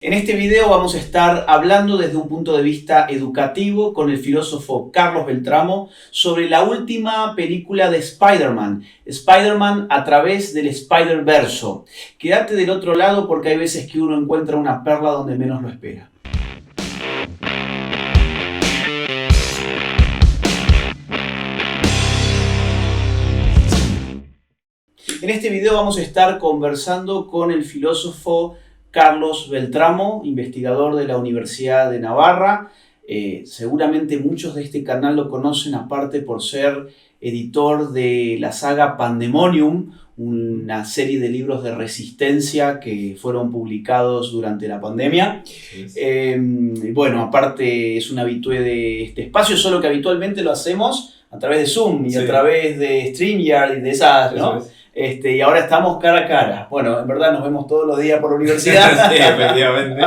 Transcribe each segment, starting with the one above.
En este video vamos a estar hablando desde un punto de vista educativo con el filósofo Carlos Beltramo sobre la última película de Spider-Man, Spider-Man a través del Spider-Verso. Quédate del otro lado porque hay veces que uno encuentra una perla donde menos lo espera. En este video vamos a estar conversando con el filósofo Carlos Beltramo, investigador de la Universidad de Navarra. Seguramente muchos de este canal lo conocen aparte por ser editor de la saga Pandemonium, una serie de libros de resistencia que fueron publicados durante la pandemia. Bueno, aparte es un habitué de este espacio, solo que habitualmente lo hacemos a través de Zoom y a través de StreamYard y de esas, ¿no? Y ahora estamos cara a cara. Bueno, en verdad nos vemos todos los días por la universidad. Sí, efectivamente.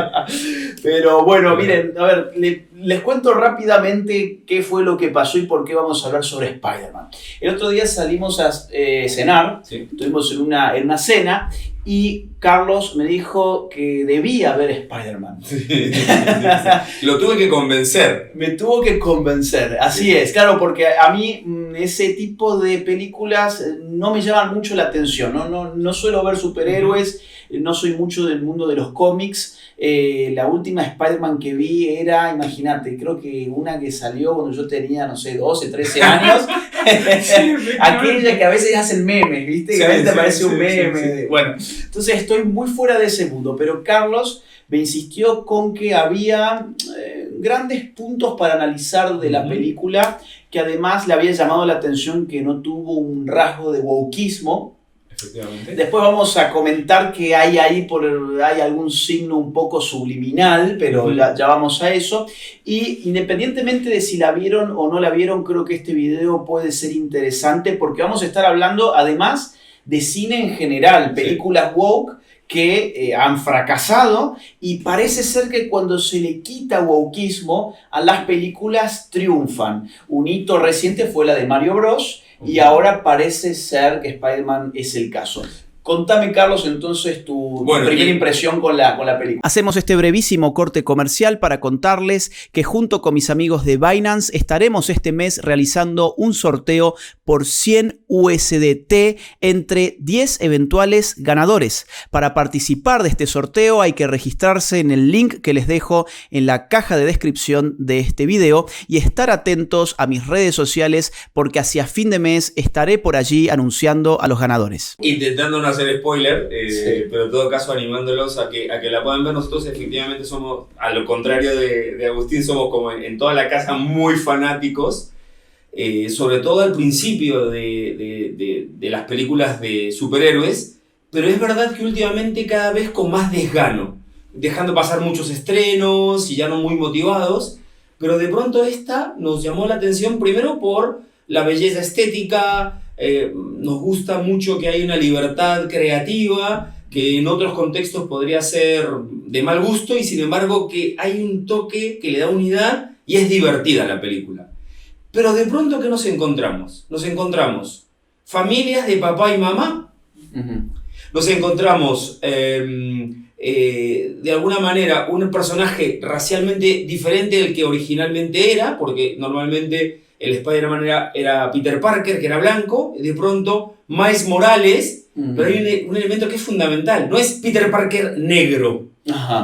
Pero bueno, miren, a ver, les cuento rápidamente qué fue lo que pasó y por qué vamos a hablar sobre Spider-Man. El otro día salimos a cenar, estuvimos en una cena y Carlos me dijo que debía ver Spider-Man. Sí. Lo tuve que convencer. Me tuvo que convencer, así es, claro, porque a mí ese tipo de películas no me llaman mucho la atención, no suelo ver superhéroes, no soy mucho del mundo de los cómics. La última Spider-Man que vi era, imagínate, creo que una que salió cuando yo tenía, no sé, 12, 13 años. Aquella que a veces hacen memes, ¿viste? Que a veces te aparece un meme. Bueno, entonces estoy muy fuera de ese mundo, pero Carlos me insistió con que había grandes puntos para analizar de la película, que además le había llamado la atención que no tuvo un rasgo de wokeismo. Después vamos a comentar que hay ahí hay algún signo un poco subliminal, pero ya vamos a eso. Y independientemente de si la vieron o no la vieron, creo que este video puede ser interesante porque vamos a estar hablando además de cine en general, películas woke que han fracasado, y parece ser que cuando se le quita wokeismo a las películas triunfan. Un hito reciente fue la de Mario Bros. Y ahora parece ser que Spider-Man es el caso. Contame, Carlos, entonces tu primera impresión con la película. Hacemos este brevísimo corte comercial para contarles que junto con mis amigos de Binance estaremos este mes realizando un sorteo por 100 USDT entre 10 eventuales ganadores. Para participar de este sorteo hay que registrarse en el link que les dejo en la caja de descripción de este video y estar atentos a mis redes sociales porque hacia fin de mes estaré por allí anunciando a los ganadores. Intentando no hacer spoiler, pero en todo caso animándolos a que la puedan ver. Nosotros efectivamente somos, a lo contrario de Agustín, somos como en toda la casa muy fanáticos, sobre todo al principio de las películas de superhéroes, pero es verdad que últimamente cada vez con más desgano, dejando pasar muchos estrenos y ya no muy motivados, pero de pronto esta nos llamó la atención primero por la belleza estética. Nos gusta mucho que hay una libertad creativa que en otros contextos podría ser de mal gusto, y sin embargo que hay un toque que le da unidad y es divertida la película. Pero de pronto, ¿qué nos encontramos? Nos encontramos familias de papá y mamá, nos encontramos de alguna manera un personaje racialmente diferente del que originalmente era, porque normalmente el Spider-Man era Peter Parker, que era blanco, y de pronto Miles Morales, pero hay un elemento que es fundamental, no es Peter Parker negro,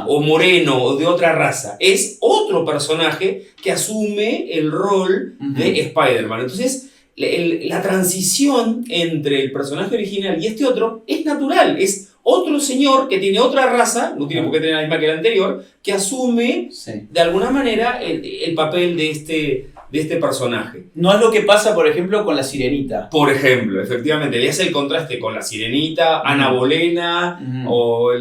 o moreno, o de otra raza, es otro personaje que asume el rol de Spider-Man. Entonces, la transición entre el personaje original y este otro es natural, es otro señor que tiene otra raza, no tiene por qué tener la misma que el anterior, que asume de alguna manera el papel de este personaje. No es lo que pasa, por ejemplo, con la Sirenita. Por ejemplo, efectivamente, le hace el contraste con la Sirenita, Ana Bolena, o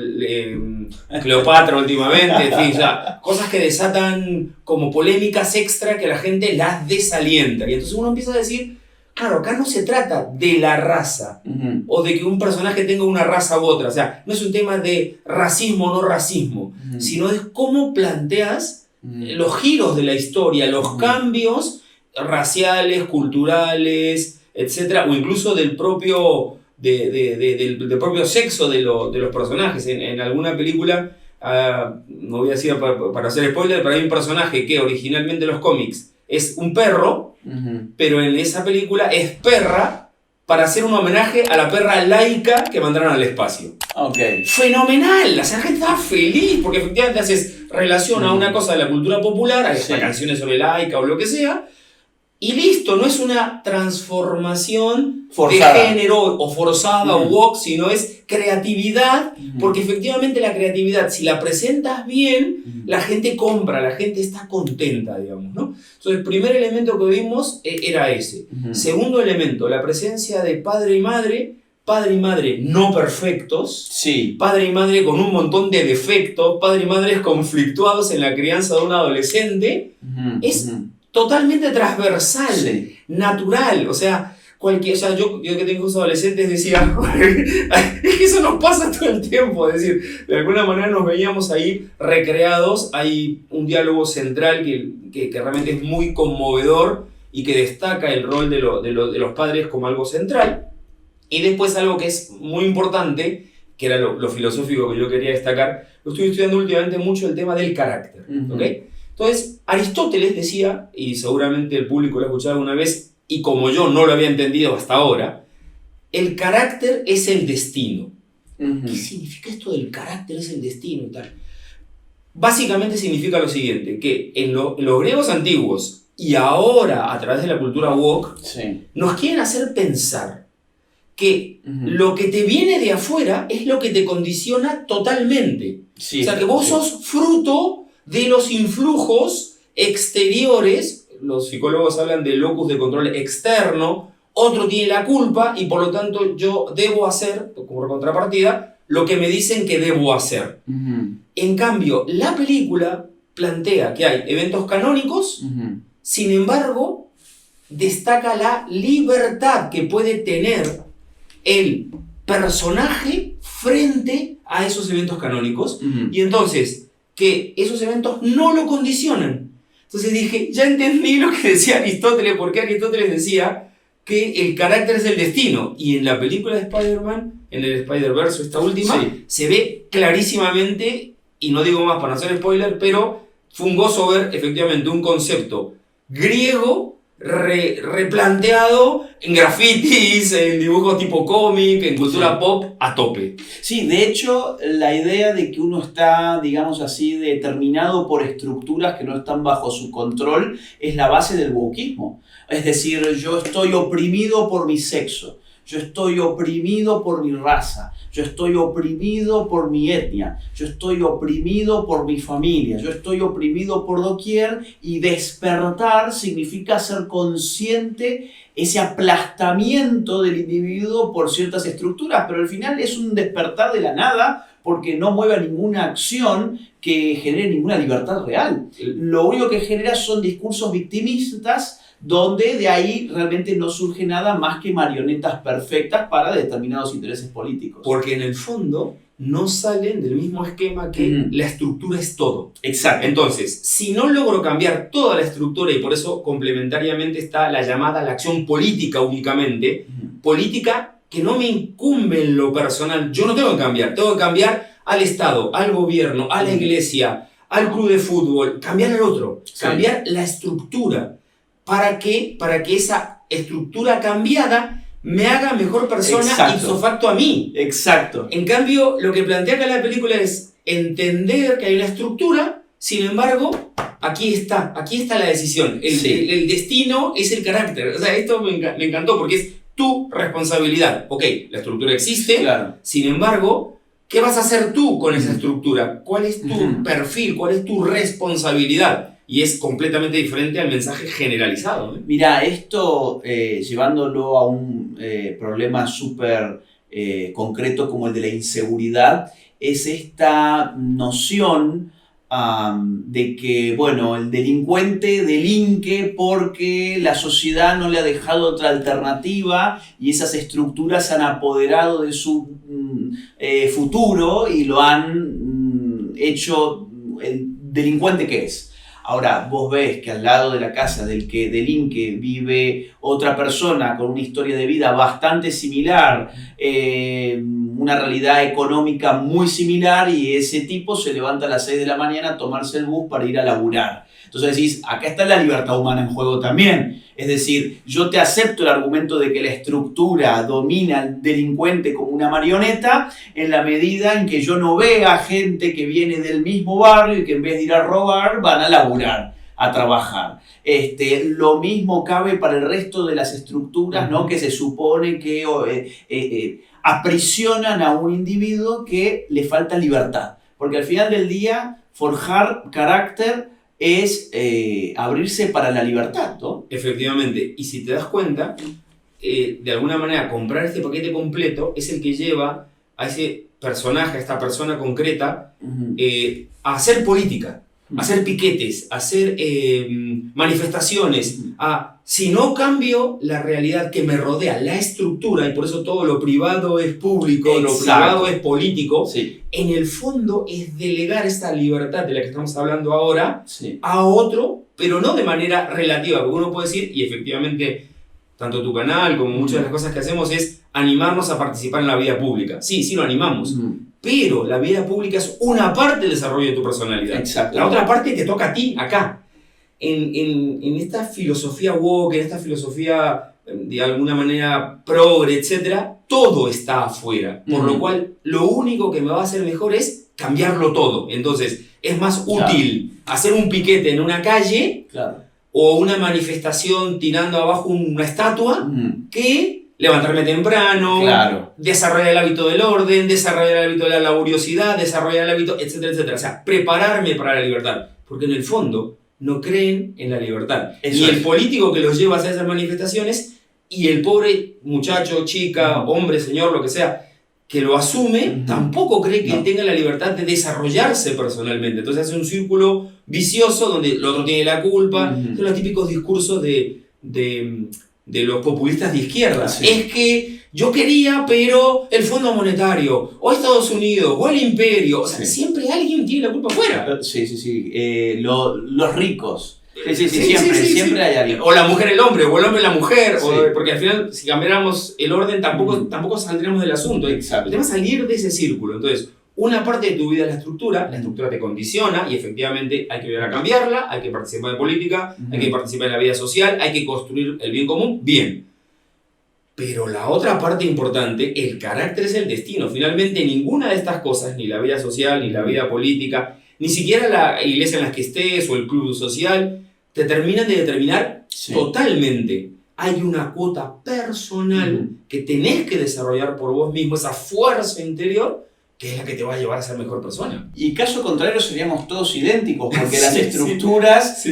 Cleopatra últimamente, en fin, o sea, cosas que desatan como polémicas extra que la gente las desalienta. Y entonces uno empieza a decir, claro, acá no se trata de la raza, o de que un personaje tenga una raza u otra, o sea, no es un tema de racismo o no racismo, sino de cómo planteas los giros de la historia, los cambios raciales, culturales, etcétera, o incluso del propio, del propio sexo de los personajes. En alguna película no voy a decir para hacer spoiler, pero hay un personaje que originalmente en los cómics es un perro, pero en esa película es perra para hacer un homenaje a la perra Laika que mandaron al espacio. Okay. ¡Fenomenal! O sea, la gente estaba feliz porque efectivamente haces relación a una cosa de la cultura popular, a estas canciones sobre Laika o lo que sea, y listo, no es una transformación forzada de género o forzada o woke, sino es creatividad, porque efectivamente la creatividad, si la presentas bien, la gente compra, la gente está contenta, digamos, ¿no? Entonces, el primer elemento que vimos era ese. Segundo elemento, la presencia de padre y madre no perfectos, padre y madre con un montón de defectos, padre y madres conflictuados en la crianza de un adolescente, es totalmente transversal, natural, o sea, yo que tengo hijos adolescentes decía, es que eso nos pasa todo el tiempo, es decir, de alguna manera nos veíamos ahí recreados, hay un diálogo central que realmente es muy conmovedor y que destaca el rol de los padres como algo central, y después algo que es muy importante, que era lo filosófico que yo quería destacar, lo estoy estudiando últimamente mucho, el tema del carácter, ¿ok? Entonces, Aristóteles decía, y seguramente el público lo ha escuchado alguna vez, y como yo no lo había entendido hasta ahora, el carácter es el destino. ¿Qué significa esto del carácter es el destino y tal? Básicamente significa lo siguiente, que en los griegos antiguos y ahora a través de la cultura woke, nos quieren hacer pensar que lo que te viene de afuera es lo que te condiciona totalmente. O sea, que vos sos fruto de los influjos exteriores, los psicólogos hablan de locus de control externo, otro tiene la culpa y por lo tanto yo debo hacer, como contrapartida, lo que me dicen que debo hacer. En cambio, la película plantea que hay eventos canónicos, sin embargo, destaca la libertad que puede tener el personaje frente a esos eventos canónicos, y entonces que esos eventos no lo condicionan. Entonces dije, ya entendí lo que decía Aristóteles, porque Aristóteles decía que el carácter es el destino, y en la película de Spider-Man, en el Spider-Verse, esta última, se ve clarísimamente, y no digo más para no hacer spoiler, pero fue un gozo ver efectivamente un concepto griego replanteado en grafitis, en dibujos tipo cómic, en cultura pop a tope. Sí, de hecho, la idea de que uno está, digamos así, determinado por estructuras que no están bajo su control es la base del wokismo. Es decir, yo estoy oprimido por mi sexo, yo estoy oprimido por mi raza, yo estoy oprimido por mi etnia, yo estoy oprimido por mi familia, yo estoy oprimido por doquier, y despertar significa ser consciente ese aplastamiento del individuo por ciertas estructuras, pero al final es un despertar de la nada porque no mueve a ninguna acción que genere ninguna libertad real. Lo único que genera son discursos victimistas donde de ahí realmente no surge nada más que marionetas perfectas para determinados intereses políticos. Porque en el fondo no salen del mismo esquema que la estructura es todo. Exacto. Entonces, si no logro cambiar toda la estructura, y por eso complementariamente está la llamada la acción política únicamente, política que no me incumbe en lo personal, yo no tengo que cambiar al Estado, al gobierno, a la iglesia, al club de fútbol, cambiar al otro, cambiar la estructura. ¿Para qué? Para que esa estructura cambiada me haga mejor persona ipso facto a mí. Exacto. En cambio, lo que plantea acá la película es entender que hay una estructura, sin embargo, aquí está la decisión. El destino es el carácter. O sea, esto me encantó porque es tu responsabilidad. Ok, la estructura existe, sin embargo, ¿qué vas a hacer tú con esa estructura? ¿Cuál es tu perfil? ¿Cuál es tu responsabilidad? Y es completamente diferente al mensaje generalizado, ¿eh? Mira, esto llevándolo a un problema súper concreto como el de la inseguridad, es esta noción de que, bueno, el delincuente delinque porque la sociedad no le ha dejado otra alternativa y esas estructuras se han apoderado de su futuro y lo han hecho el delincuente que es. Ahora, vos ves que al lado de la casa del que delinque vive otra persona con una historia de vida bastante similar, una realidad económica muy similar, y ese tipo se levanta a las 6 de la mañana a tomarse el bus para ir a laburar. Entonces decís, acá está la libertad humana en juego también. Es decir, yo te acepto el argumento de que la estructura domina al delincuente como una marioneta en la medida en que yo no vea gente que viene del mismo barrio y que en vez de ir a robar van a laburar, a trabajar. Lo mismo cabe para el resto de las estructuras, ¿no? Que se supone que aprisionan a un individuo que le falta libertad. Porque al final del día, forjar carácter es abrirse para la libertad, ¿no? Efectivamente, y si te das cuenta, de alguna manera comprar este paquete completo es el que lleva a ese personaje, a esta persona concreta, a hacer política, a hacer piquetes, a hacer manifestaciones, si no cambio la realidad que me rodea, la estructura, y por eso todo lo privado es público, Exacto. Lo privado es político, Sí. En el fondo es delegar esta libertad de la que estamos hablando ahora, Sí. a otro, pero no de manera relativa, porque uno puede decir, y efectivamente, tanto tu canal como muchas de las cosas que hacemos es animarnos a participar en la vida pública. Sí, lo animamos, pero la vida pública es una parte del desarrollo de tu personalidad. Exacto. La otra parte te toca a ti, acá. En esta filosofía woke, en esta filosofía de alguna manera progre, etc., todo está afuera. Por lo cual, lo único que me va a hacer mejor es cambiarlo todo. Entonces, es más útil hacer un piquete en una calle o una manifestación tirando abajo una estatua que levantarme temprano, desarrollar el hábito del orden, desarrollar el hábito de la laboriosidad, desarrollar el hábito, etcétera, etcétera. O sea, prepararme para la libertad. Porque en el fondo no creen en la libertad. Ni el político que los lleva a hacer esas manifestaciones y el pobre muchacho, chica, hombre, señor, lo que sea, que lo asume, tampoco cree que tenga la libertad de desarrollarse personalmente. Entonces hace un círculo vicioso donde el otro tiene la culpa. Son los típicos discursos de los populistas de izquierda. Es que yo quería, pero el Fondo Monetario, o Estados Unidos, o el Imperio. O sea, siempre alguien tiene la culpa afuera. Los ricos. Siempre hay alguien. O la mujer el hombre, o el hombre la mujer. Porque al final, si cambiáramos el orden, tampoco saldríamos del asunto. Exacto. El tema es salir de ese círculo. Entonces, una parte de tu vida es la estructura te condiciona y efectivamente hay que ayudar a cambiarla, hay que participar en política, hay que participar en la vida social, hay que construir el bien común, bien. Pero la otra parte importante, el carácter es el destino. Finalmente ninguna de estas cosas, ni la vida social, ni la vida política, ni siquiera la iglesia en la que estés o el club social, te terminan de determinar totalmente. Hay una cuota personal que tenés que desarrollar por vos mismo, esa fuerza interior, que es la que te va a llevar a ser mejor persona. Y caso contrario seríamos todos idénticos, porque las estructuras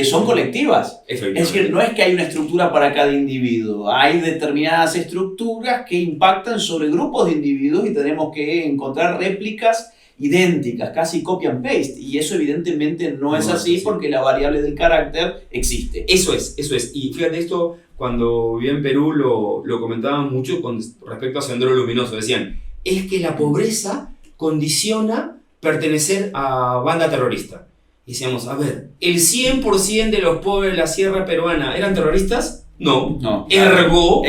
son colectivas. Es decir, no es que hay una estructura para cada individuo, hay determinadas estructuras que impactan sobre grupos de individuos y tenemos que encontrar réplicas idénticas, casi copy and paste, y eso evidentemente no es así porque la variable del carácter existe. Eso es. Y fíjate, esto cuando vivía en Perú lo comentaban mucho con respecto a Sendero Luminoso. Decían, es que la pobreza condiciona pertenecer a banda terrorista. Y decíamos, a ver, ¿el 100% de los pobres de la sierra peruana eran terroristas? No. Ergo,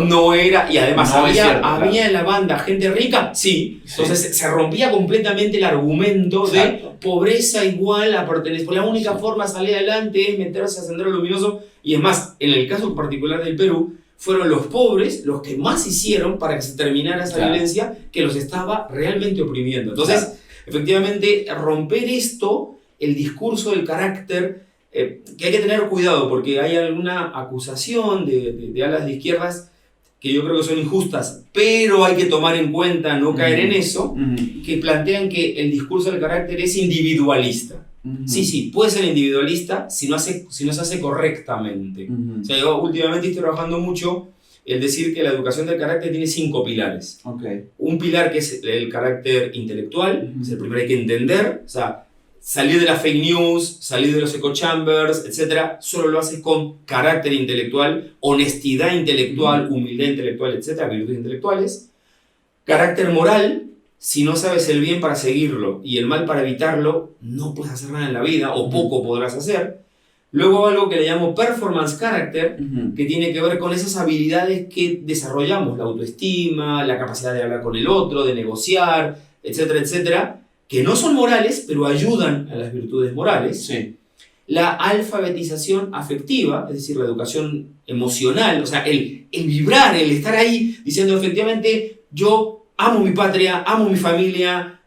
no era. Y además, no ¿había en la banda gente rica? Sí. Entonces se rompía completamente el argumento de pobreza igual a pertenecer. Por la única forma de salir adelante es meterse a Sendero Luminoso. Y es más, en el caso particular del Perú, fueron los pobres los que más hicieron para que se terminara esa violencia que los estaba realmente oprimiendo. Entonces, efectivamente, romper esto, el discurso del carácter, que hay que tener cuidado porque hay alguna acusación de alas de izquierdas que yo creo que son injustas, pero hay que tomar en cuenta, no caer en eso, que plantean que el discurso del carácter es individualista. Sí, puede ser individualista si no se hace correctamente. O sea, yo últimamente estoy trabajando mucho el decir que la educación del carácter tiene 5 pilares. Un pilar que es el carácter intelectual, es el primero, hay que entender, o sea, salir de las fake news, salir de los echo chambers, etc. Solo lo haces con carácter intelectual, honestidad intelectual, humildad intelectual, etc., virtudes intelectuales. Carácter moral. Si no sabes el bien para seguirlo y el mal para evitarlo, no puedes hacer nada en la vida o poco podrás hacer. Luego algo que le llamo performance character, Ujú. que tiene que ver con esas habilidades que desarrollamos, la autoestima, la capacidad de hablar con el otro, de negociar, etcétera, etcétera, que no son morales, pero ayudan a las virtudes morales. Sí. La alfabetización afectiva, es decir, la educación emocional, o sea, el vibrar, el estar ahí diciendo efectivamente yo amo mi patria, amo mi familia,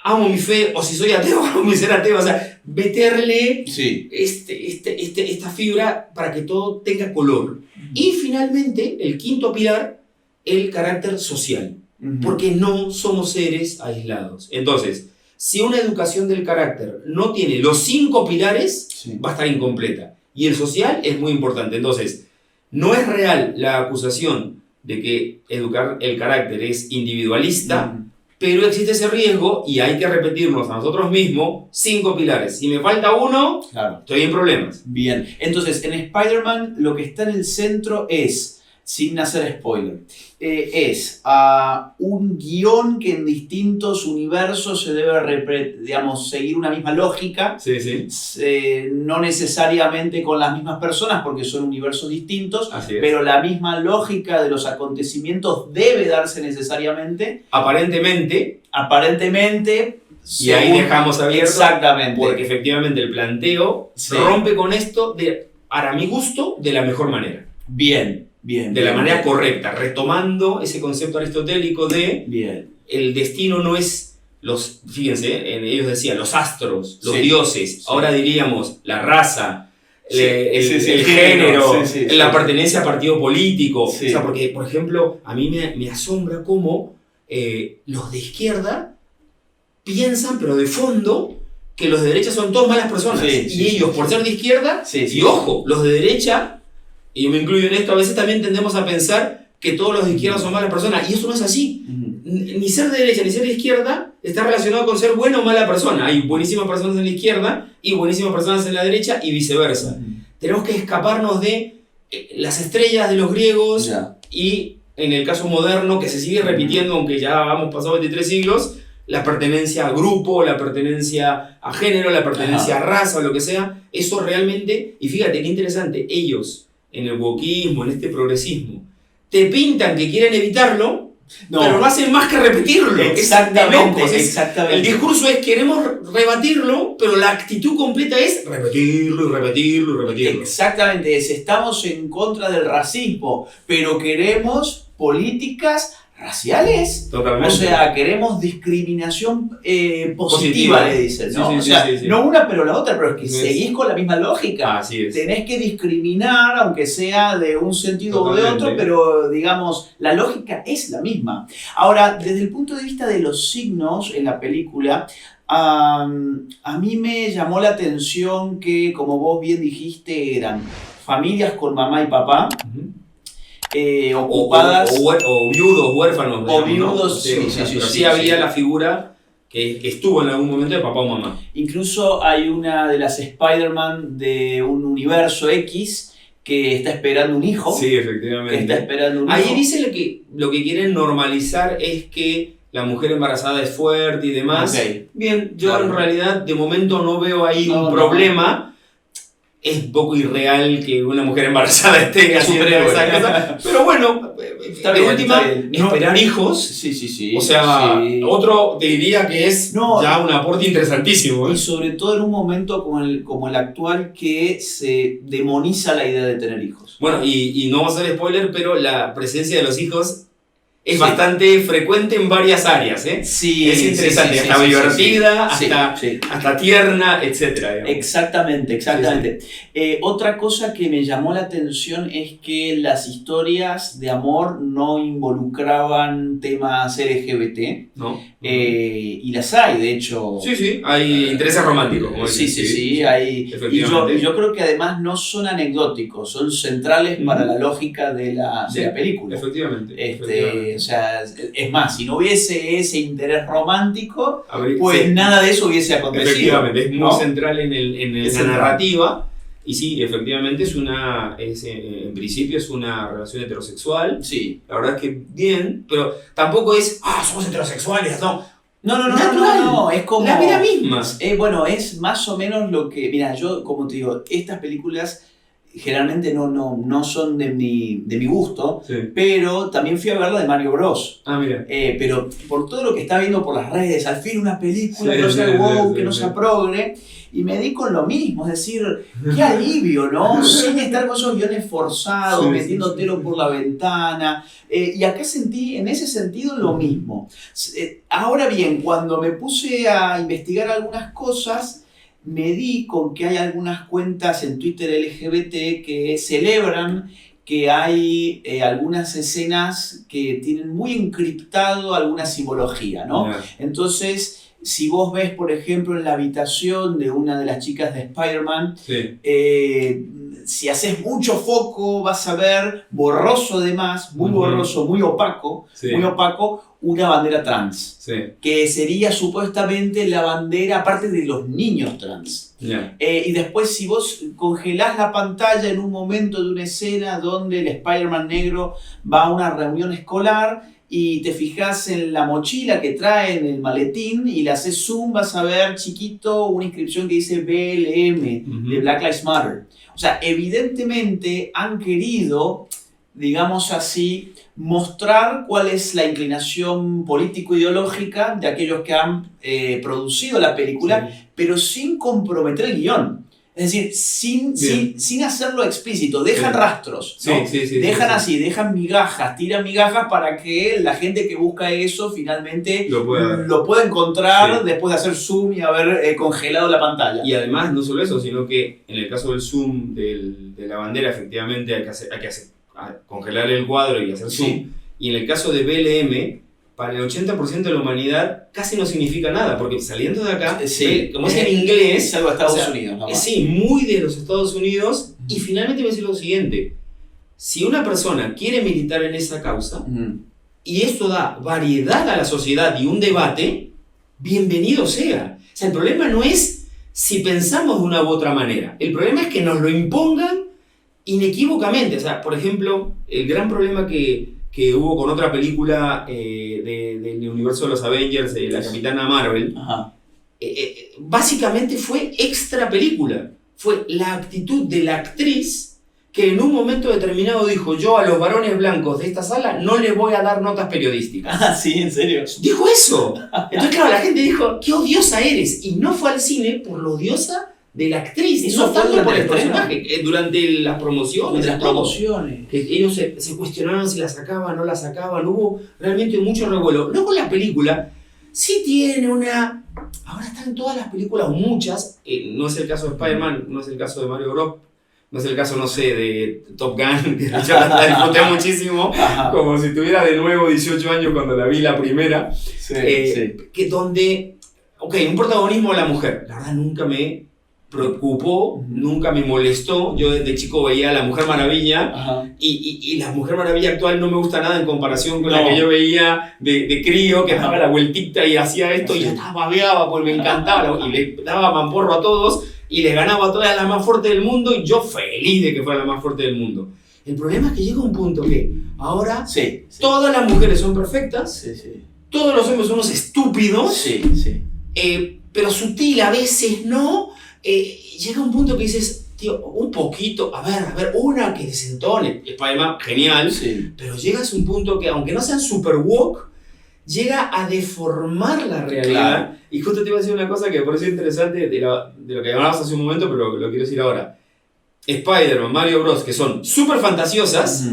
amo mi fe, o si soy ateo, amo mi ser ateo, o sea, meterle Sí. esta fibra para que todo tenga color. Y finalmente, el quinto pilar, el carácter social, Ujú. porque no somos seres aislados. Entonces, si una educación del carácter no tiene los 5 pilares, Sí. va a estar incompleta. Y el social es muy importante. Entonces, no es real la acusación de que educar el carácter es individualista, Ujú. pero existe ese riesgo y hay que repetirnos a nosotros mismos 5 pilares. Si me falta uno, Claro. estoy en problemas. Bien. Entonces, en Spider-Man lo que está en el centro es, sin hacer spoiler, es un guión que en distintos universos se debe, digamos, seguir una misma lógica. Sí, sí. No necesariamente con las mismas personas porque son universos distintos, Así es. pero la misma lógica de los acontecimientos debe darse necesariamente, Aparentemente, aparentemente. y ahí según- dejamos abierto, Exactamente. porque efectivamente el planteo Sí. rompe con esto, para mi gusto, de la mejor manera. Bien, bien. De la bien, manera bien. correcta, retomando ese concepto aristotélico de Bien. el destino no es fíjense, ellos decían los astros, los Sí. dioses, Sí. ahora diríamos la raza, Sí, el sí, el género, sí, sí, la sí. pertenencia a partido político. Sí. O sea, porque, por ejemplo, a mí me asombra cómo los de izquierda piensan, pero de fondo, que los de derecha son todos malas personas. Sí, Y sí, ellos, sí, por sí. ser de izquierda, Sí, sí. y ojo, los de derecha, y yo me incluyo en esto, a veces también tendemos a pensar que todos los de izquierda son malas personas, y eso no es así. Ujú. Ni ser de derecha ni ser de izquierda está relacionado con ser buena o mala persona. Hay buenísimas personas en la izquierda y buenísimas personas en la derecha y viceversa. Tenemos que escaparnos de las estrellas de los griegos Ya. y en el caso moderno que se sigue repitiendo, aunque ya hemos pasado 23 siglos, la pertenencia a grupo, la pertenencia a género, la pertenencia a raza o lo que sea. Eso realmente, y fíjate qué interesante, ellos en el wokismo, en este progresismo, te pintan que quieren evitarlo, No. pero no hacen más que repetirlo. Exactamente, Es de locos. exactamente. El discurso es queremos rebatirlo, pero la actitud completa es repetirlo y repetirlo y repetirlo. Exactamente, estamos en contra del racismo, pero queremos políticas raciales. Totalmente. O sea, queremos discriminación positiva, Positiva. le dicen, ¿no? Sí, sí, o sea, sí, sí. no una pero la otra, pero es que Sí. seguís con la misma lógica. Así es. Tenés que discriminar, aunque sea de un sentido o de Totalmente. otro, pero digamos, la lógica es la misma. Ahora, desde el punto de vista de los signos en la película, a mí me llamó la atención que, como vos bien dijiste, eran familias con mamá y papá, Ujú. ocupadas. O viudos, huérfanos. O digamos, viudos, ¿no? sí, sí, sí, Pero sí, sí había sí. la figura que estuvo en algún momento de papá o mamá. Incluso hay una de las Spider-Man de un universo X que está esperando un hijo. Sí, Que está efectivamente. esperando un Ahí hijo. dice lo que quieren normalizar es que la mujer embarazada es fuerte y demás. Ok. Bien, yo Claro. en realidad de momento no veo ahí No, un no. problema. Es un poco irreal que una mujer embarazada esté haciendo Superhéroe. esa cosa. Pero bueno, Está de bien, última, está bien. No, esperar hijos. Sí, sí, sí. O sea, sí. otro te diría que es No. ya un aporte interesantísimo. ¿eh? Y sobre todo en un momento como el actual que se demoniza la idea de tener hijos. Bueno, y no vamos a hacer spoiler, pero la presencia de los hijos es Sí. bastante frecuente en varias áreas. ¿eh? Sí, Es interesante, sí, hasta sí, divertida, sí, hasta, sí. hasta tierna, etc. Exactamente, exactamente. Otra cosa que me llamó la atención es que las historias de amor no involucraban temas LGBT, ¿No? y las hay, de hecho. Sí, sí, hay intereses románticos. como Sí, dicen, sí, sí, hay. Y Efectivamente. yo creo que además no son anecdóticos, son centrales para la lógica de la Sí, película. Efectivamente. efectivamente. O sea, es más, si no hubiese ese interés romántico, A ver, pues sí, nada de eso hubiese acontecido. efectivamente, es muy ¿no? central en Es la central. narrativa. Y sí, efectivamente, en principio es una relación heterosexual. Sí, La verdad es que bien, pero tampoco es, somos heterosexuales, no. Natural. Es como... La vida misma. Bueno, es más o menos lo que... Mira, yo, como te digo, estas películas generalmente no son de mi gusto, Sí. pero también fui a ver la de Mario Bros. Mira. Pero por todo lo que está viendo por las redes, al fin una película que no sea Sí, wow, sí, que no sí. sea progre, y me di con lo mismo, es decir, qué alivio, ¿no? Sin estar con esos guiones forzados, Sí, metiéndotelo sí. por la ventana. Y acá sentí en ese sentido lo mismo. Ahora bien, cuando me puse a investigar algunas cosas, me di con que hay algunas cuentas en Twitter LGBT que celebran que hay algunas escenas que tienen muy encriptado alguna simbología, ¿no? Yeah. Entonces, si vos ves, por ejemplo, en la habitación de una de las chicas de Spider-Man, Sí. si haces mucho foco vas a ver borroso además, muy borroso, muy opaco, una bandera trans, que sería supuestamente la bandera aparte de los niños trans. Yeah. Y después si vos congelás la pantalla en un momento de una escena donde el Spider-Man negro va a una reunión escolar y te fijas en la mochila que trae en el maletín y le haces zoom, vas a ver chiquito una inscripción que dice BLM, de Black Lives Matter. O sea, evidentemente han querido, digamos así, mostrar cuál es la inclinación político-ideológica de aquellos que han producido la película, pero sin comprometer el guión. Es decir, sin hacerlo explícito, dejan rastros, ¿no? Dejan migajas, tiran migajas para que la gente que busca eso finalmente lo pueda encontrar después de hacer zoom y haber congelado la pantalla. Y además, no solo eso, sino que en el caso del zoom de la bandera, efectivamente hay que congelar el cuadro y hacer zoom. Sí. Y en el caso de BLM, para el 80% de la humanidad casi no significa nada, porque saliendo de acá, como es en inglés, es algo de Estados Unidos, ¿no? Sí, muy de los Estados Unidos. Y finalmente voy a decir lo siguiente: si una persona quiere militar en esa causa y esto da variedad a la sociedad y un debate, bienvenido sea. O sea, el problema no es si pensamos de una u otra manera, el problema es que nos lo impongan inequívocamente. O sea, por ejemplo, el gran problema que hubo con otra película del universo de los Avengers, de la Capitana Marvel, básicamente fue extra película. Fue la actitud de la actriz que en un momento determinado dijo: yo a los varones blancos de esta sala no les voy a dar notas periodísticas. Ah, sí, ¿en serio? Dijo eso. Entonces, claro, la gente dijo: qué odiosa eres. Y no fue al cine por lo odiosa de la actriz, eso no tanto por el personaje, durante las promociones. Que ellos se cuestionaban si la sacaban o no la sacaban, hubo realmente mucho revuelo. Luego la película sí tiene una... Ahora están todas las películas, muchas, no es el caso de Spider-Man, no es el caso de Mario Bros, no es el caso, no sé, de Top Gun, que yo la disfruté muchísimo, como si tuviera de nuevo 18 años cuando la vi la primera, que donde, un protagonismo de la mujer, la verdad nunca me preocupó, nunca me molestó. Yo desde chico veía a la Mujer Maravilla y la Mujer Maravilla actual no me gusta nada en comparación con la que yo veía de crío, que daba la vueltita y hacía esto y ya estaba babeaba porque me encantaba y le daba mamporro a todos y les ganaba a todas las más fuertes del mundo y yo feliz de que fuera la más fuerte del mundo. El problema es que llega un punto que ahora todas las mujeres son perfectas, todos los hombres son unos estúpidos, pero sutil a veces no. Llega un punto que dices, tío, un poquito, a ver, una que desentone, Spider-Man, genial, pero llegas a un punto que, aunque no sean super woke, llega a deformar la realidad. Claro. Y justo te iba a decir una cosa que me pareció interesante de lo que hablabas hace un momento, pero lo quiero decir ahora. Spider-Man, Mario Bros, que son súper fantasiosas,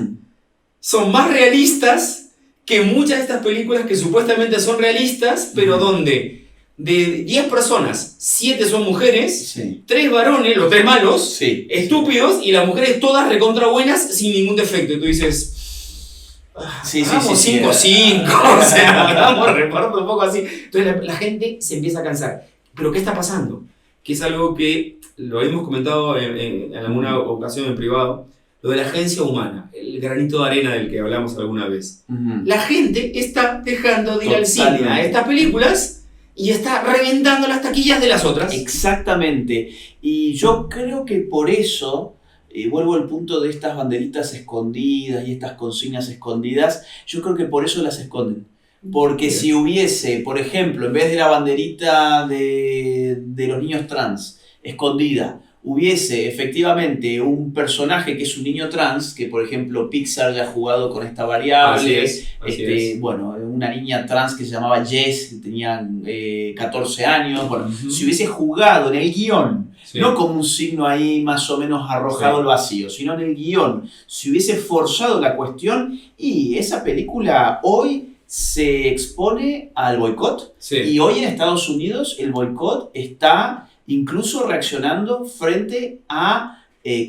son más realistas que muchas de estas películas que supuestamente son realistas, pero donde de 10 personas, 7 son mujeres, 3 varones, los 3 malos, estúpidos, y las mujeres todas recontra buenas sin ningún defecto. Y tú dices, hagamos 5-5, o sea, hagamos reparto un poco así. Entonces la gente se empieza a cansar. ¿Pero qué está pasando? Que es algo que lo hemos comentado en alguna ocasión en privado, lo de la agencia humana, el granito de arena del que hablamos alguna vez. La gente está dejando de ir al cine a estas películas y está reventando las taquillas de las otras. Exactamente. Y yo creo que por eso, vuelvo al punto de estas banderitas escondidas y estas consignas escondidas, yo creo que por eso las esconden. Porque Bien. si hubiese, por ejemplo, en vez de la banderita de los niños trans escondida, hubiese efectivamente un personaje que es un niño trans, que por ejemplo Pixar ya ha jugado con esta variable, Así es. bueno, una niña trans que se llamaba Jess, que tenía 14 años, bueno, si hubiese jugado en el guión, Sí. no como un signo ahí más o menos arrojado al vacío, sino en el guión, si hubiese forzado la cuestión, y esa película hoy se expone al boicot. Sí. Y hoy en Estados Unidos el boicot está incluso reaccionando frente a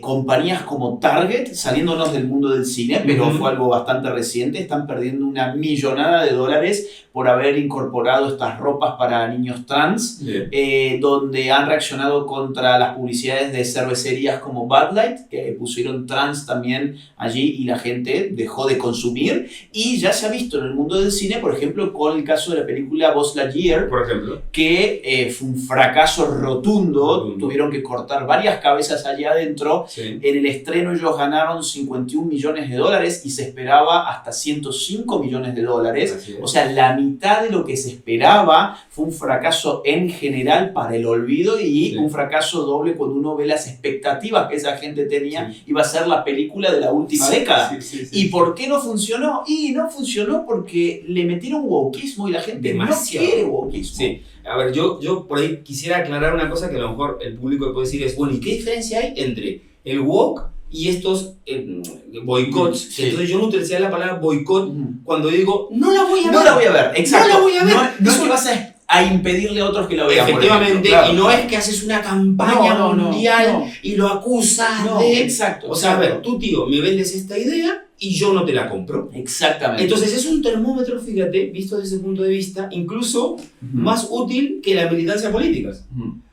compañías como Target, saliéndonos del mundo del cine, pero fue algo bastante reciente, están perdiendo una millonada de dólares por haber incorporado estas ropas para niños trans, donde han reaccionado contra las publicidades de cervecerías como Bud Light, que pusieron trans también allí y la gente dejó de consumir. Y ya se ha visto en el mundo del cine, por ejemplo, con el caso de la película Buzz Lightyear, por ejemplo, que fue un fracaso rotundo, tuvieron que cortar varias cabezas allá adentro. Sí. En el estreno ellos ganaron 51 millones de dólares y se esperaba hasta 105 millones de dólares. O sea, la mitad de lo que se esperaba. Fue un fracaso en general para el olvido y un fracaso doble cuando uno ve las expectativas que esa gente tenía. Iba a ser la película de la última década. ¿Y por qué no funcionó? Y no funcionó porque le metieron wokeismo y la gente demasiado no quiere wokeismo. Sí. A ver, yo por ahí quisiera aclarar una cosa que a lo mejor el público puede decir es, bueno, ¿y qué diferencia hay entre el woke y estos boicots? Sí. Entonces yo no utilizaría la palabra boicot cuando digo, no la voy a ver. No la voy a ver, exacto. No la voy a ver. No es que vas a impedirle a otros que la vean. Efectivamente, claro. Y no es que haces una campaña mundial y lo acusas de... Exacto. O sea, a ver, tú, tío, me vendes esta idea y yo no te la compro. Exactamente. Entonces es un termómetro, fíjate, visto desde ese punto de vista, incluso más útil que la militancia política.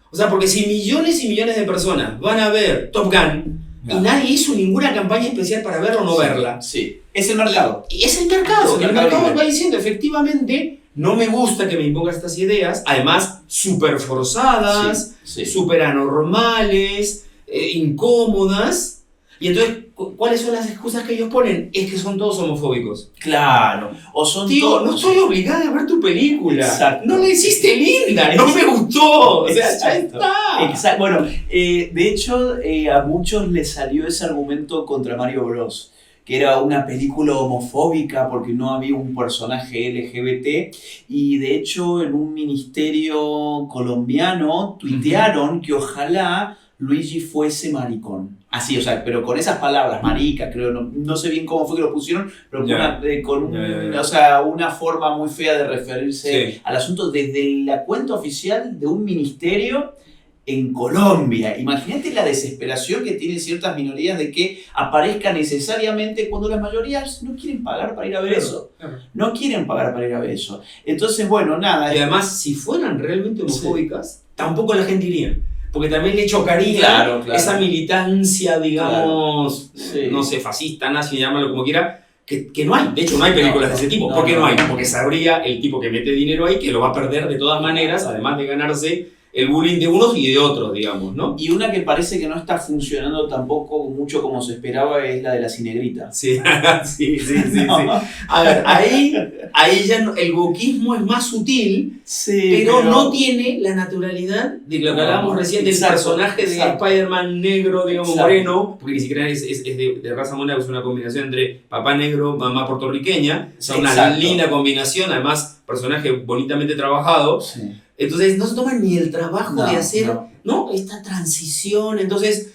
O sea, porque si millones y millones de personas van a ver Top Gun y nadie hizo ninguna campaña especial para verla o no verla. Sí, es el mercado. Y es el mercado. El mercado va diciendo, efectivamente, no me gusta que me impongas estas ideas, además súper forzadas, súper anormales, incómodas. Y entonces, ¿cuáles son las excusas que ellos ponen? Es que son todos homofóbicos. Claro. O son Tío, todos... no estoy obligada a ver tu película. Exacto. No la hiciste linda, no me gustó. O sea, ya está. Exacto. Bueno, de hecho, a muchos les salió ese argumento contra Mario Bros. Que era una película homofóbica porque no había un personaje LGBT. Y de hecho, en un ministerio colombiano tuitearon que ojalá Luigi fuese maricón. Así, o sea, pero con esas palabras, marica, creo, no sé bien cómo fue que lo pusieron, pero o sea, una forma muy fea de referirse al asunto desde la cuenta oficial de un ministerio en Colombia. Imagínate la desesperación que tienen ciertas minorías de que aparezca necesariamente cuando las mayorías no quieren pagar para ir a ver eso. No quieren pagar para ir a ver eso. Entonces, bueno, nada. Y además, si fueran realmente homofóbicas, tampoco la gente iría. Porque también le chocaría esa militancia, digamos, no sé, fascista, nazi, llámalo como quiera, que no hay. De hecho, no hay películas de ese tipo. ¿Por qué no hay? Porque sabría el tipo que mete dinero ahí que lo va a perder de todas maneras, además de ganarse el bullying de unos y de otros, digamos, ¿no? Y una que parece que no está funcionando tampoco mucho como se esperaba es la de la cinegrita. Sí. A ver, ahí ya no, el wokeismo es más sutil, pero no tiene la naturalidad de lo que hablábamos recién del personaje de Spider-Man negro, digamos, moreno, porque ni siquiera es de raza morena, es una combinación entre papá negro, mamá puertorriqueña, o sea, una linda combinación, además, personaje bonitamente trabajado. Entonces no se toman ni el trabajo de hacer esta transición. Entonces,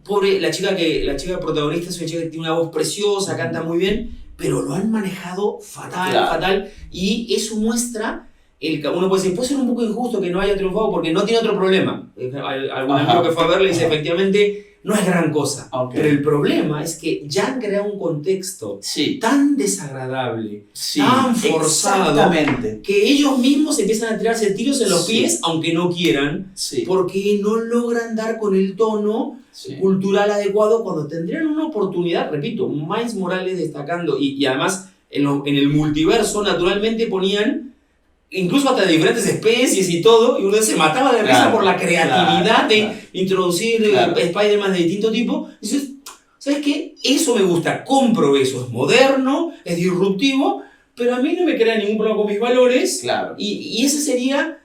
pobre, la chica protagonista es una chica que tiene una voz preciosa, canta muy bien, pero lo han manejado fatal. Y eso muestra, uno puede decir, puede ser un poco injusto que no haya triunfado porque no tiene otro problema. Algún amigo que fue a verle dice, efectivamente, no es gran cosa. Pero el problema es que ya han creado un contexto tan desagradable, tan forzado, que ellos mismos empiezan a tirarse tiros en los pies, aunque no quieran, porque no logran dar con el tono cultural adecuado cuando tendrían una oportunidad. Repito, Miles Morales destacando, y además en el multiverso naturalmente ponían incluso hasta de diferentes especies y todo, y uno se mataba de risa por la creatividad de introducir Spider-Man de distinto tipo. Entonces, ¿sabes qué? Eso me gusta, compro eso, es moderno, es disruptivo, pero a mí no me crea ningún problema con mis valores. Claro. Y ese sería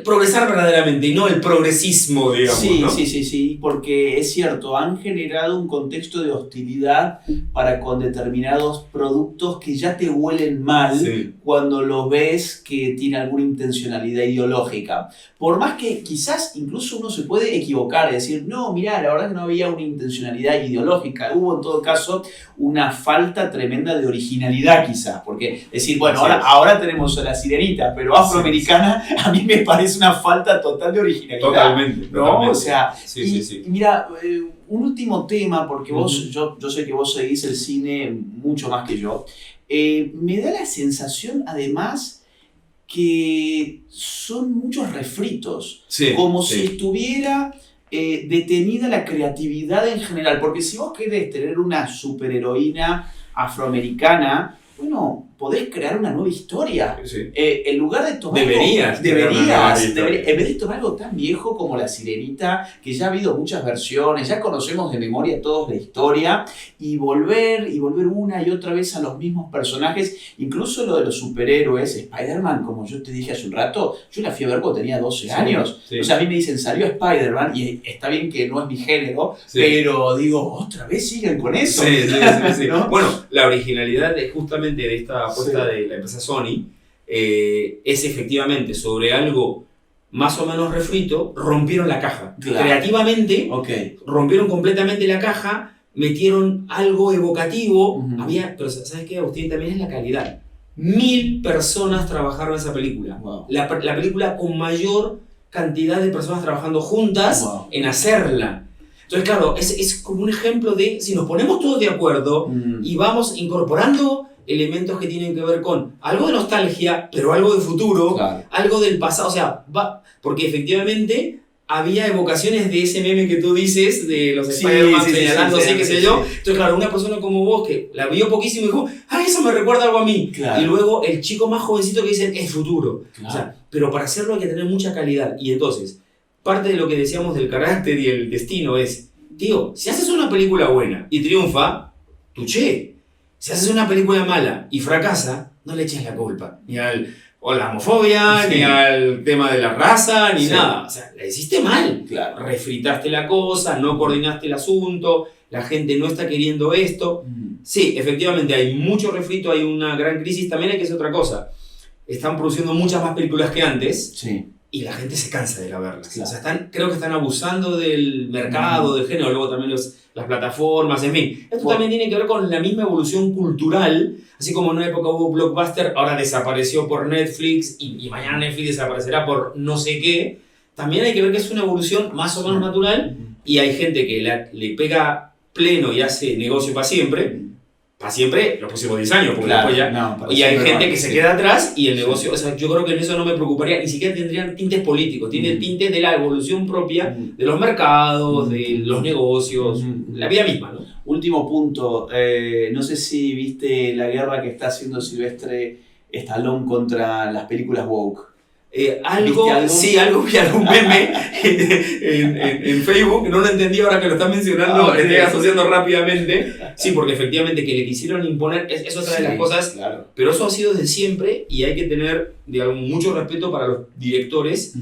progresar verdaderamente, y no el progresismo, digamos. Sí, ¿no? sí, porque es cierto, han generado un contexto de hostilidad para con determinados productos que ya te huelen mal cuando los ves que tiene alguna intencionalidad ideológica. Por más que quizás incluso uno se puede equivocar y decir, no, mirá, la verdad que no había una intencionalidad ideológica, hubo en todo caso una falta tremenda de originalidad quizás, porque decir, bueno, ahora tenemos a la Sirenita, pero afroamericana, a mí me parece una falta total de originalidad. Totalmente. ¿No? Totalmente. O sea, sí. Y mira, un último tema, porque vos, yo sé que vos seguís el cine mucho más que yo, me da la sensación además que son muchos refritos, como si estuviera detenida la creatividad en general, porque si vos querés tener una superheroína afroamericana, bueno, podés crear una nueva historia. En lugar de tomar Deberías. En vez de tomar algo tan viejo como La Sirenita, que ya ha habido muchas versiones, ya conocemos de memoria todos la historia, y volver una y otra vez a los mismos personajes, incluso lo de los superhéroes, Spider-Man, como yo te dije hace un rato, yo la fui a ver cuando tenía 12 años. O sea, a mí me dicen, salió Spider-Man, y está bien que no es mi género, pero digo, otra vez siguen con eso. Sí. ¿No? Bueno, la originalidad justamente de esta apuesta de la empresa Sony es efectivamente sobre algo más o menos refrito, rompieron la caja. Claro. Creativamente, rompieron completamente la caja, metieron algo evocativo. Pero ¿sabes qué, Agustín? También es la calidad. 1000 personas trabajaron en esa película. Wow. La película con mayor cantidad de personas trabajando juntas en hacerla. Entonces, claro, es como un ejemplo de si nos ponemos todos de acuerdo y vamos incorporando elementos que tienen que ver con algo de nostalgia, pero algo de futuro, algo del pasado, o sea, porque efectivamente había evocaciones de ese meme que tú dices, de los Spider-Man señalándose, qué sé yo. Entonces, claro, una persona como vos que la vio poquísimo y dijo, eso me recuerda algo a mí. Y luego el chico más jovencito que dice, es futuro. O sea, pero para hacerlo hay que tener mucha calidad. Y entonces, parte de lo que decíamos del carácter y el destino es, tío, si haces una película buena y triunfa, tuché. Si haces una película mala y fracasa, no le eches la culpa. Ni a la homofobia, ni al tema de la raza, ni nada. O sea, la hiciste mal. Refritaste la cosa, no coordinaste el asunto, la gente no está queriendo esto. Sí, efectivamente, hay mucho refrito, hay una gran crisis. También hay que hacer otra cosa. Están produciendo muchas más películas que antes. Y la gente se cansa de ir a verlas. O sea, creo que están abusando del mercado, del género, luego también las plataformas, en fin. Esto también tiene que ver con la misma evolución cultural. Así como en una época hubo Blockbuster, ahora desapareció por Netflix y mañana Netflix desaparecerá por no sé qué. También hay que ver que es una evolución más o menos natural y hay gente que le pega pleno y hace negocio para siempre. Para siempre, los próximos 10 años, porque después ya... y hay gente que se queda atrás y el negocio... O sea, yo creo que en eso no me preocuparía, ni siquiera tendrían tintes políticos, tienen tintes de la evolución propia de los mercados, de los negocios, la vida misma, ¿no? Último punto, no sé si viste la guerra que está haciendo Sylvester Stallone contra las películas woke. Algo vi algún meme en Facebook, no lo entendí ahora que lo están mencionando, estoy asociando rápidamente. Sí, porque efectivamente que le quisieron imponer, es otra de las cosas, pero eso ha sido desde siempre y hay que tener, digamos, mucho respeto para los directores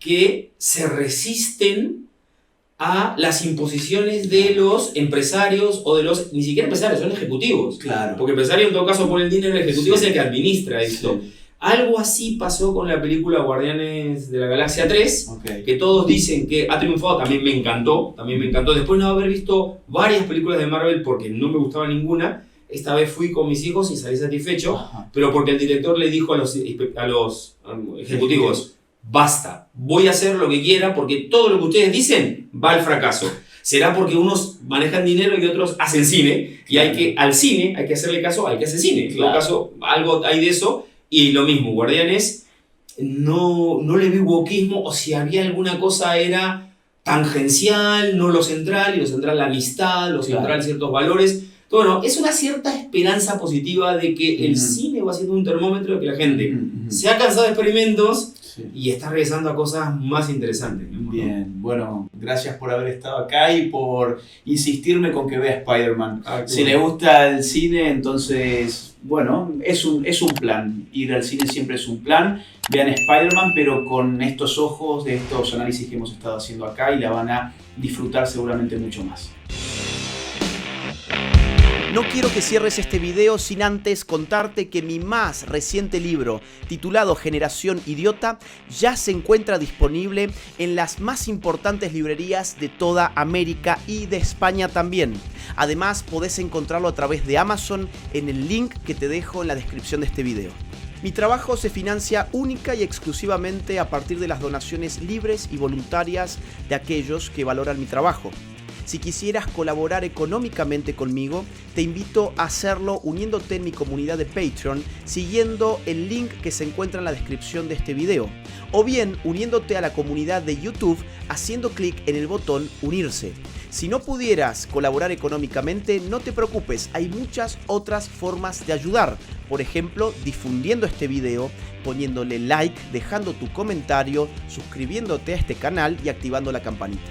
que se resisten a las imposiciones de los empresarios o de los, ni siquiera empresarios, son ejecutivos. Porque el empresario en todo caso pone el dinero, el ejecutivo es el que administra esto. Algo así pasó con la película Guardianes de la Galaxia 3, que todos dicen que ha triunfado, también me encantó. Después de no haber visto varias películas de Marvel porque no me gustaba ninguna, esta vez fui con mis hijos y salí satisfecho, pero porque el director le dijo a los ejecutivos, basta, voy a hacer lo que quiera porque todo lo que ustedes dicen va al fracaso. Será porque unos manejan dinero y otros hacen cine, y al cine hay que hacerle caso al que hace cine. En todo caso, algo hay de eso. Y lo mismo, Guardianes, no le vi wokismo, o si había alguna cosa era tangencial, no lo central, y lo central la amistad, lo central ciertos valores. Bueno, es una cierta esperanza positiva de que el cine va siendo un termómetro de que la gente se ha cansado de experimentos Sí. y estás regresando a cosas más interesantes. ¿No? Bien, bueno, gracias por haber estado acá y por insistirme con que vea Spider-Man. Si le gusta el cine, entonces, bueno, es un plan. Ir al cine siempre es un plan. Vean Spider-Man, pero con estos ojos de estos análisis que hemos estado haciendo acá y la van a disfrutar seguramente mucho más. No quiero que cierres este video sin antes contarte que mi más reciente libro, titulado Generación Idiota, ya se encuentra disponible en las más importantes librerías de toda América y de España también. Además, podés encontrarlo a través de Amazon en el link que te dejo en la descripción de este video. Mi trabajo se financia única y exclusivamente a partir de las donaciones libres y voluntarias de aquellos que valoran mi trabajo. Si quisieras colaborar económicamente conmigo, te invito a hacerlo uniéndote en mi comunidad de Patreon, siguiendo el link que se encuentra en la descripción de este video, o bien uniéndote a la comunidad de YouTube haciendo clic en el botón Unirse. Si no pudieras colaborar económicamente, no te preocupes, hay muchas otras formas de ayudar. Por ejemplo, difundiendo este video, poniéndole like, dejando tu comentario, suscribiéndote a este canal y activando la campanita.